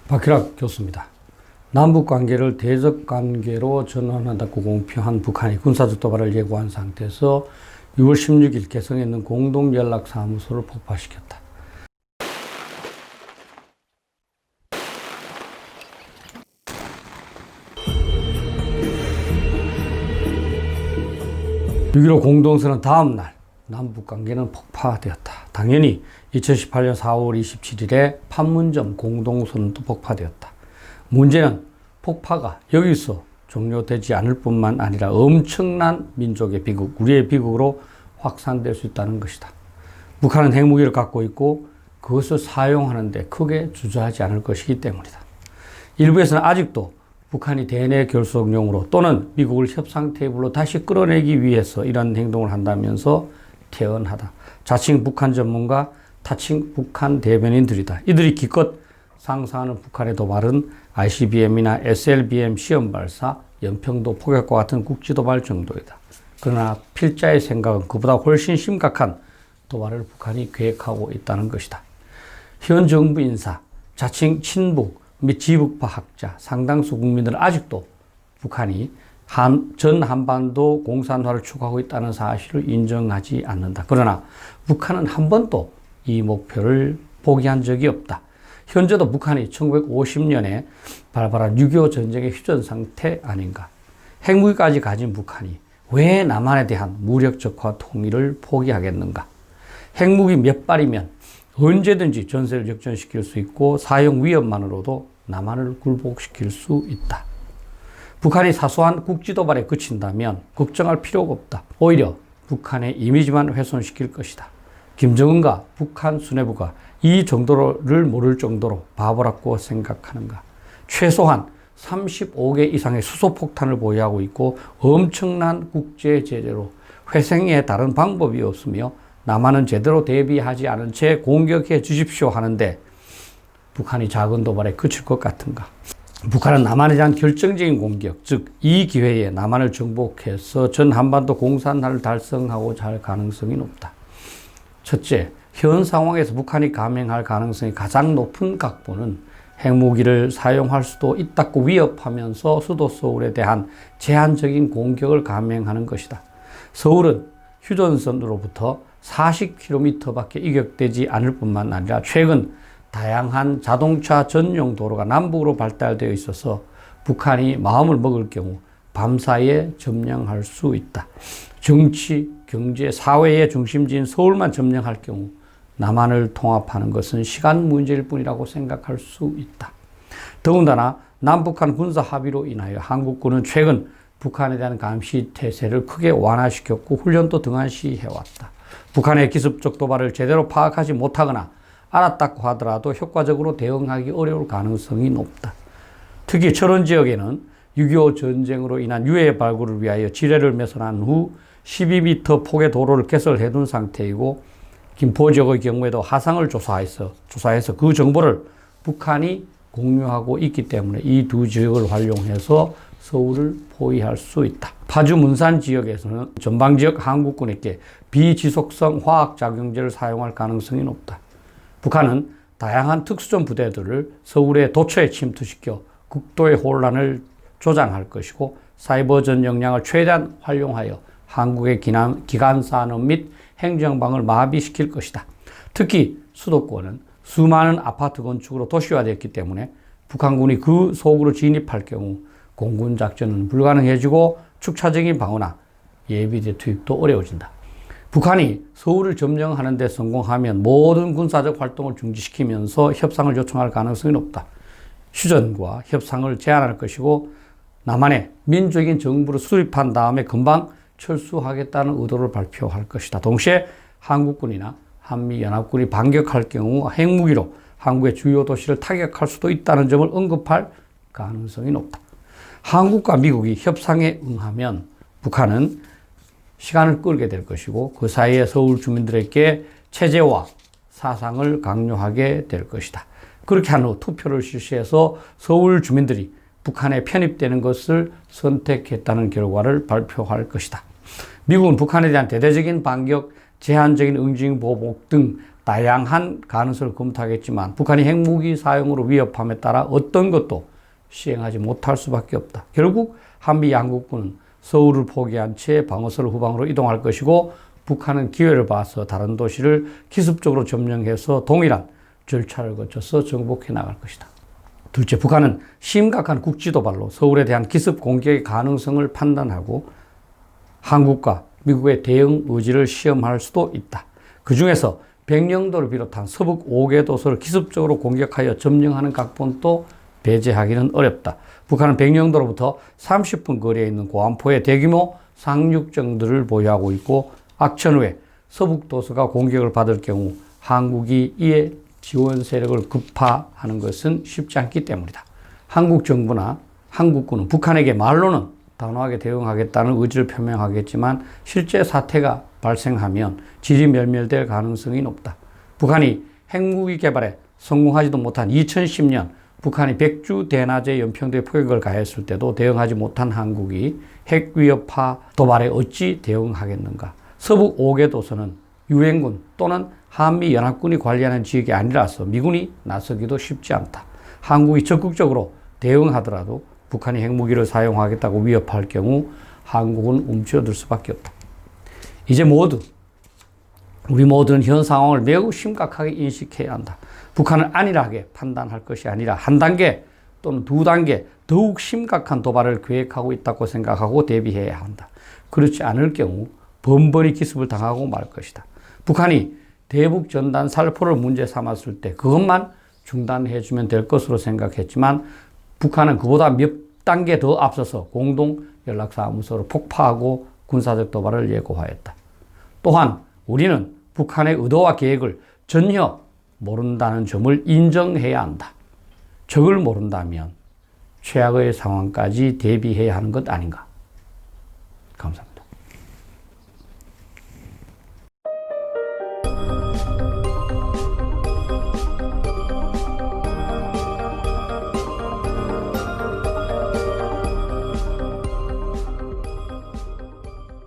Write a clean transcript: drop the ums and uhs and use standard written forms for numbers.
박희락 교수입니다. 남북 관계를 대적 관계로 전환한다고 공표한 북한이 군사적 도발을 예고한 상태에서 6월 16일 개성에 있는 공동연락사무소를 폭파시켰다. (6.15) 공동선언 다음 날 남북 관계는 폭파되었다. 당연히 2018년 4월 27일에 판문점 공동선언도 폭파되었다. 문제는 폭파가 여기서 종료되지 않을 뿐만 아니라 엄청난 민족의 비극, 우리의 비극으로 확산될 수 있다는 것이다. 북한은 핵무기를 갖고 있고 그것을 사용하는데 크게 주저하지 않을 것이기 때문이다. 일부에서는 아직도 북한이 대내 결속용으로 또는 미국을 협상 테이블로 다시 끌어내기 위해서 이런 행동을 한다면서 태연하다. 자칭 북한 전문가, 타칭 북한 대변인들이다. 이들이 기껏 상상하는 북한의 도발은 ICBM이나 SLBM 시험 발사, 연평도 포격과 같은 국지 도발 정도이다. 그러나 필자의 생각은 그보다 훨씬 심각한 도발을 북한이 계획하고 있다는 것이다. 현 정부 인사, 자칭 친북 및 지북파 학자, 상당수 국민들은 아직도 북한이 전 한반도 공산화를 추구하고 있다는 사실을 인정하지 않는다. 그러나 북한은 한 번도 이 목표를 포기한 적이 없다. 현재도 북한이 1950년에 발발한 6.25 전쟁의 휴전 상태 아닌가. 핵무기까지 가진 북한이 왜 남한에 대한 무력 적화 통일을 포기하겠는가. 핵무기 몇 발이면 언제든지 전세를 역전시킬 수 있고 사용 위협만으로도 남한을 굴복시킬 수 있다. 북한이 사소한 국지 도발에 그친다면 걱정할 필요가 없다. 오히려 북한의 이미지만 훼손시킬 것이다. 김정은과 북한 수뇌부가 이 정도를 모를 정도로 바보라고 생각하는가. 최소한 35개 이상의 수소폭탄을 보유하고 있고 엄청난 국제 제재로 회생에 다른 방법이 없으며 남한은 제대로 대비하지 않은 채 공격해 주십시오 하는데 북한이 작은 도발에 그칠 것 같은가. 북한은 남한에 대한 결정적인 공격, 즉 이 기회에 남한을 정복해서 전 한반도 공산화를 달성하고자 할 가능성이 높다. 첫째, 현 상황에서 북한이 감행할 가능성이 가장 높은 각본은 핵무기를 사용할 수도 있다고 위협하면서 수도 서울에 대한 제한적인 공격을 감행하는 것이다. 서울은 휴전선으로부터 40km밖에 이격되지 않을 뿐만 아니라 최근 다양한 자동차 전용 도로가 남북으로 발달되어 있어서 북한이 마음을 먹을 경우 밤사이에 점령할 수 있다. 정치, 경제, 사회의 중심지인 서울만 점령할 경우 남한을 통합하는 것은 시간 문제일 뿐이라고 생각할 수 있다. 더군다나 남북한 군사 합의로 인하여 한국군은 최근 북한에 대한 감시 태세를 크게 완화시켰고 훈련도 등한시해왔다. 북한의 기습적 도발을 제대로 파악하지 못하거나 알았다고 하더라도 효과적으로 대응하기 어려울 가능성이 높다. 특히 철원 지역에는 6.25 전쟁으로 인한 유해 발굴을 위하여 지뢰를 매설한 후 12m 폭의 도로를 개설해둔 상태이고 김포 지역의 경우에도 하상을 조사해서 그 정보를 북한이 공유하고 있기 때문에 이 두 지역을 활용해서 서울을 포위할 수 있다. 파주 문산 지역에서는 전방지역 한국군에게 비지속성 화학작용제를 사용할 가능성이 높다. 북한은 다양한 특수전 부대들을 서울의 도처에 침투시켜 국도의 혼란을 조장할 것이고 사이버전 역량을 최대한 활용하여 한국의 기간산업 및 행정망을 마비시킬 것이다. 특히 수도권은 수많은 아파트 건축으로 도시화됐기 때문에 북한군이 그 속으로 진입할 경우 공군 작전은 불가능해지고 축차적인 방어나 예비대 투입도 어려워진다. 북한이 서울을 점령하는 데 성공하면 모든 군사적 활동을 중지시키면서 협상을 요청할 가능성이 높다. 휴전과 협상을 제안할 것이고 남한의 민주적인 정부를 수립한 다음에 금방 철수하겠다는 의도를 발표할 것이다. 동시에 한국군이나 한미연합군이 반격할 경우 핵무기로 한국의 주요 도시를 타격할 수도 있다는 점을 언급할 가능성이 높다. 한국과 미국이 협상에 응하면 북한은 시간을 끌게 될 것이고 그 사이에 서울 주민들에게 체제와 사상을 강요하게 될 것이다. 그렇게 한 후 투표를 실시해서 서울 주민들이 북한에 편입되는 것을 선택했다는 결과를 발표할 것이다. 미국은 북한에 대한 대대적인 반격, 제한적인 응징 보복 등 다양한 가능성을 검토하겠지만 북한이 핵무기 사용으로 위협함에 따라 어떤 것도 시행하지 못할 수밖에 없다. 결국 한미 양국군은 서울을 포기한 채 방어선을 후방으로 이동할 것이고 북한은 기회를 봐서 다른 도시를 기습적으로 점령해서 동일한 절차를 거쳐서 정복해 나갈 것이다. 둘째, 북한은 심각한 국지 도발로 서울에 대한 기습 공격의 가능성을 판단하고 한국과 미국의 대응 의지를 시험할 수도 있다. 그 중에서 백령도를 비롯한 서북 5개 도서를 기습적으로 공격하여 점령하는 각본도 배제하기는 어렵다. 북한은 백령도로부터 30분 거리에 있는 고안포에 대규모 상륙정들을 보유하고 있고 악천 후에 서북 도서가 공격을 받을 경우 한국이 이에 지원 세력을 급파하는 것은 쉽지 않기 때문이다. 한국 정부나 한국군은 북한에게 말로는 단호하게 대응하겠다는 의지를 표명하겠지만 실제 사태가 발생하면 지리멸멸될 가능성이 높다. 북한이 핵무기 개발에 성공하지도 못한 2010년 북한이 백주 대낮에 연평도에 포격을 가했을 때도 대응하지 못한 한국이 핵위협파 도발에 어찌 대응하겠는가. 서북 5개 도서는 유엔군 또는 한미연합군이 관리하는 지역이 아니라서 미군이 나서기도 쉽지 않다. 한국이 적극적으로 대응하더라도 북한이 핵무기를 사용하겠다고 위협할 경우 한국은 움츠러들 수밖에 없다. 이제 우리 모두는 현 상황을 매우 심각하게 인식해야 한다. 북한은 안일하게 판단할 것이 아니라 한 단계 또는 두 단계 더욱 심각한 도발을 계획하고 있다고 생각하고 대비해야 한다. 그렇지 않을 경우 번번이 기습을 당하고 말 것이다. 북한이 대북 전단 살포를 문제 삼았을 때 그것만 중단해주면 될 것으로 생각했지만 북한은 그보다 몇 단계 더 앞서서 공동 연락사무소를 폭파하고 군사적 도발을 예고하였다. 또한 우리는 북한의 의도와 계획을 전혀 모른다는 점을 인정해야 한다. 적을 모른다면 최악의 상황까지 대비해야 하는 것 아닌가. 감사합니다.